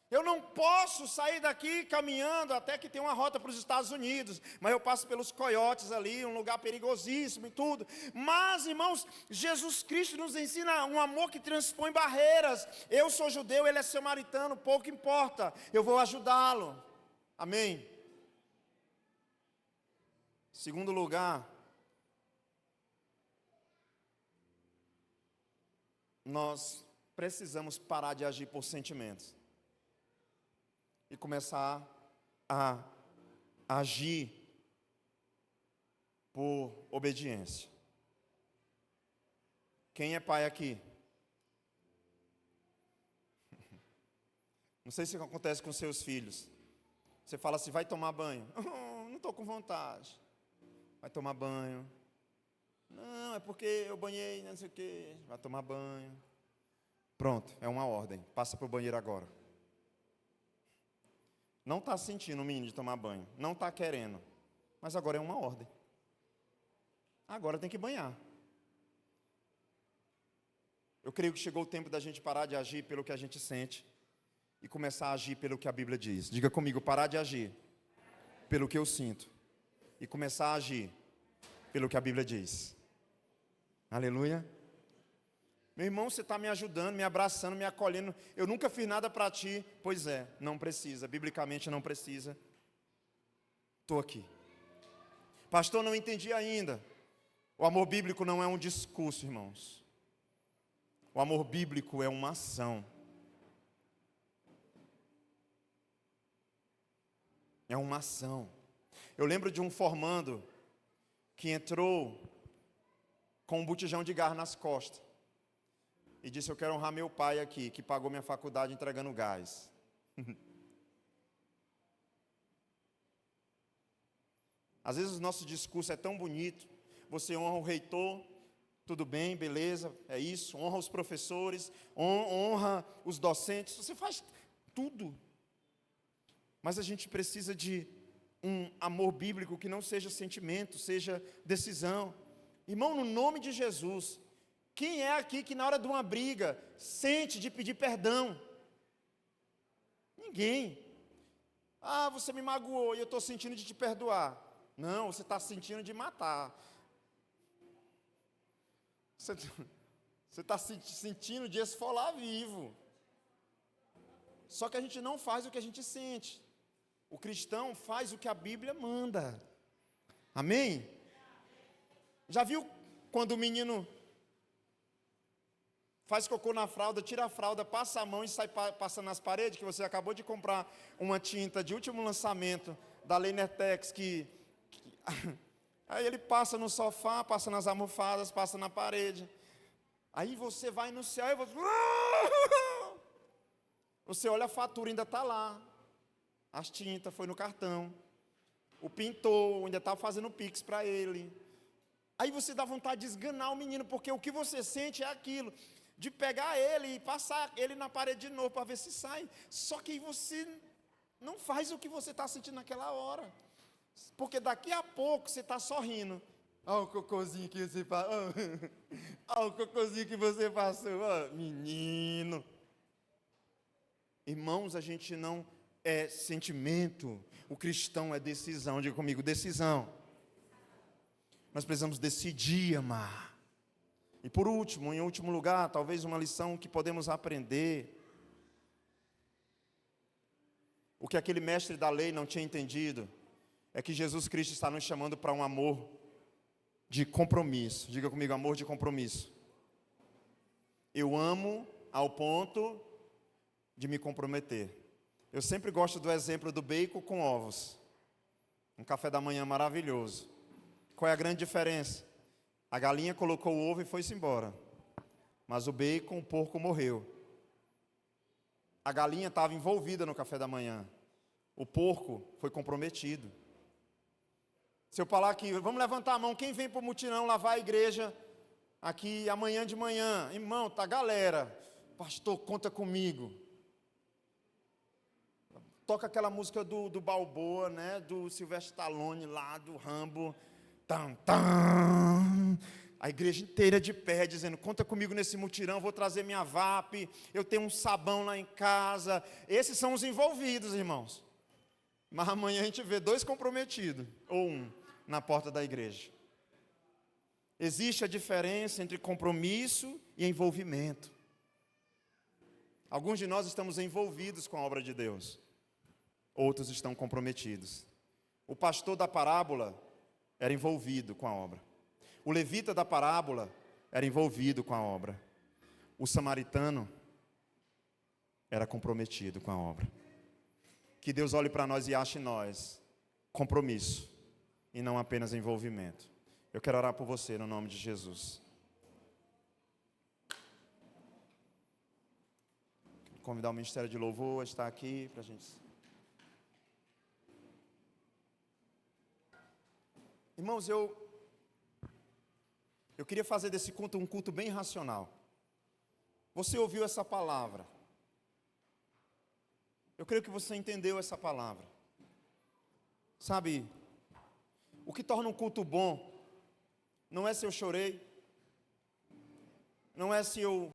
Eu não posso sair daqui caminhando até que tem uma rota para os Estados Unidos. Mas eu passo pelos coiotes ali, um lugar perigosíssimo e tudo. Mas, irmãos, Jesus Cristo nos ensina um amor que transpõe barreiras. Eu sou judeu, ele é samaritano, pouco importa. Eu vou ajudá-lo. Amém? Segundo lugar, nós precisamos parar de agir por sentimentos. E começar a agir por obediência. Quem é pai aqui? Não sei se acontece com seus filhos. Você fala assim, vai tomar banho. Não estou com vontade. Vai tomar banho. Não, é porque eu banhei, não sei o quê. Vai tomar banho. Pronto, é uma ordem. Passa para o banheiro agora. Não está sentindo o menino de tomar banho. Não está querendo. Mas agora é uma ordem. Agora tem que banhar. Eu creio que chegou o tempo da gente parar de agir pelo que a gente sente e começar a agir pelo que a Bíblia diz. Diga comigo, parar de agir pelo que eu sinto e começar a agir pelo que a Bíblia diz. Aleluia. Meu irmão, você está me ajudando, me abraçando, me acolhendo. Eu nunca fiz nada para ti. Pois é, não precisa. Biblicamente não precisa. Estou aqui. Pastor, não entendi ainda. O amor bíblico não é um discurso, irmãos. O amor bíblico é uma ação. É uma ação. Eu lembro de um formando que entrou com um botijão de gás nas costas e disse: eu quero honrar meu pai aqui, que pagou minha faculdade entregando gás. Às vezes o nosso discurso é tão bonito, você honra o reitor, tudo bem, beleza, é isso, honra os professores, honra os docentes, você faz tudo. Mas a gente precisa de um amor bíblico que não seja sentimento, seja decisão. Irmão, no nome de Jesus, quem é aqui que na hora de uma briga sente de pedir perdão? Ninguém. Ah, você me magoou e eu estou sentindo de te perdoar. Não, você está sentindo de matar. Você está sentindo de esfolar vivo. Só que a gente não faz o que a gente sente. O cristão faz o que a Bíblia manda. Amém? Já viu quando o menino faz cocô na fralda, tira a fralda, passa a mão e sai passando nas paredes, que você acabou de comprar uma tinta de último lançamento da Leinertex, aí ele passa no sofá, passa nas almofadas, passa na parede. Aí você vai no céu e você olha a fatura, ainda está lá. As tintas foi no cartão. O pintor ainda está fazendo pix para ele. Aí você dá vontade de esganar o menino, porque o que você sente é aquilo, de pegar ele e passar ele na parede de novo para ver se sai. Só que você não faz o que você está sentindo naquela hora. Porque daqui a pouco você está sorrindo. Olha o cocôzinho que você passou. Olha o cocôzinho que você passou. Oh, menino. Irmãos, a gente não é sentimento. O cristão é decisão. Diga comigo, decisão. Nós precisamos decidir amar. E por último, em último lugar, talvez uma lição que podemos aprender. O que aquele mestre da lei não tinha entendido é que Jesus Cristo está nos chamando para um amor de compromisso. Diga comigo, amor de compromisso. Eu amo ao ponto de me comprometer. Eu sempre gosto do exemplo do bacon com ovos. Um café da manhã maravilhoso. Qual é a grande diferença? A galinha colocou o ovo e foi-se embora. Mas o bacon, o porco morreu. A galinha estava envolvida no café da manhã. O porco foi comprometido. Se eu falar aqui, vamos levantar a mão, quem vem para o mutirão lavar a igreja aqui amanhã de manhã? Irmão, tá galera. Pastor, conta comigo. Toca aquela música do Balboa, né? Do Sylvester Stallone lá, do Rambo. Tam, tam. A igreja inteira de pé, dizendo, conta comigo nesse mutirão, vou trazer minha VAP, eu tenho um sabão lá em casa. Esses são os envolvidos, irmãos. Mas amanhã a gente vê 2 comprometidos, ou 1, na porta da igreja. Existe a diferença entre compromisso e envolvimento. Alguns de nós estamos envolvidos com a obra de Deus. Outros estão comprometidos. O pastor da parábola era envolvido com a obra. O levita da parábola era envolvido com a obra. O samaritano era comprometido com a obra. Que Deus olhe para nós e ache em nós compromisso e não apenas envolvimento. Eu quero orar por você no nome de Jesus. Quero convidar o Ministério de Louvor a estar aqui para a gente. Irmãos, eu queria fazer desse culto um culto bem racional. Você ouviu essa palavra. Eu creio que você entendeu essa palavra. Sabe, o que torna um culto bom não é se eu chorei, não é se eu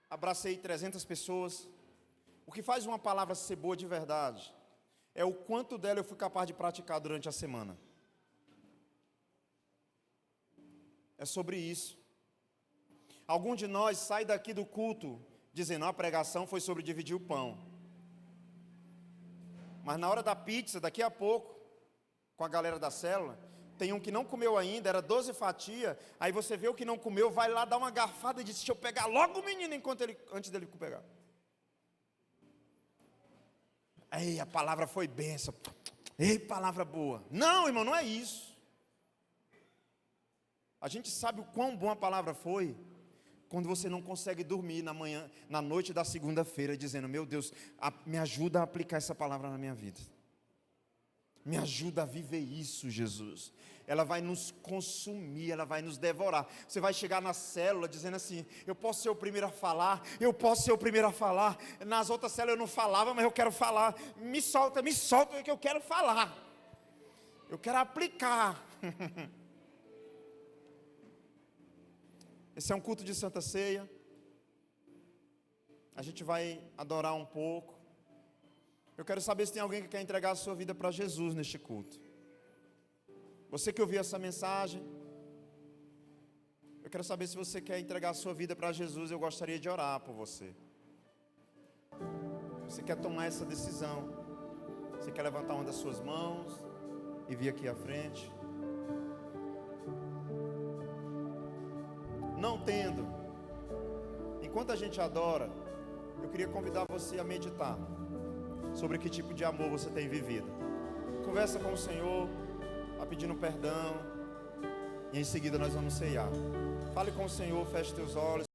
abracei 300 pessoas. O que faz uma palavra ser boa de verdade é o quanto dela eu fui capaz de praticar durante a semana. É sobre isso. Algum de nós sai daqui do culto dizendo, a pregação foi sobre dividir o pão. Mas na hora da pizza, daqui a pouco, com a galera da célula, tem um que não comeu ainda, era 12 fatias, aí você vê o que não comeu, vai lá dar uma garfada e diz, deixa eu pegar logo o menino antes dele pegar. Aí a palavra foi bênção. Ei, palavra boa. Não, irmão, não é isso. A gente sabe o quão boa a palavra foi quando você não consegue dormir na noite da segunda-feira, dizendo: meu Deus, me ajuda a aplicar essa palavra na minha vida. Me ajuda a viver isso, Jesus. Ela vai nos consumir, ela vai nos devorar. Você vai chegar na célula dizendo assim: eu posso ser o primeiro a falar, eu posso ser o primeiro a falar. Nas outras células eu não falava, mas eu quero falar. Me solta, que eu quero falar. Eu quero aplicar. Esse é um culto de Santa Ceia. A gente vai adorar um pouco. Eu quero saber se tem alguém que quer entregar a sua vida para Jesus neste culto. Você que ouviu essa mensagem, eu quero saber se você quer entregar a sua vida para Jesus. Eu gostaria de orar por você. Você quer tomar essa decisão? Você quer levantar uma das suas mãos e vir aqui à frente? Não tendo, enquanto a gente adora, eu queria convidar você a meditar sobre que tipo de amor você tem vivido. Conversa com o Senhor, pedindo perdão, e em seguida nós vamos ceiar. Fale com o Senhor, feche teus olhos.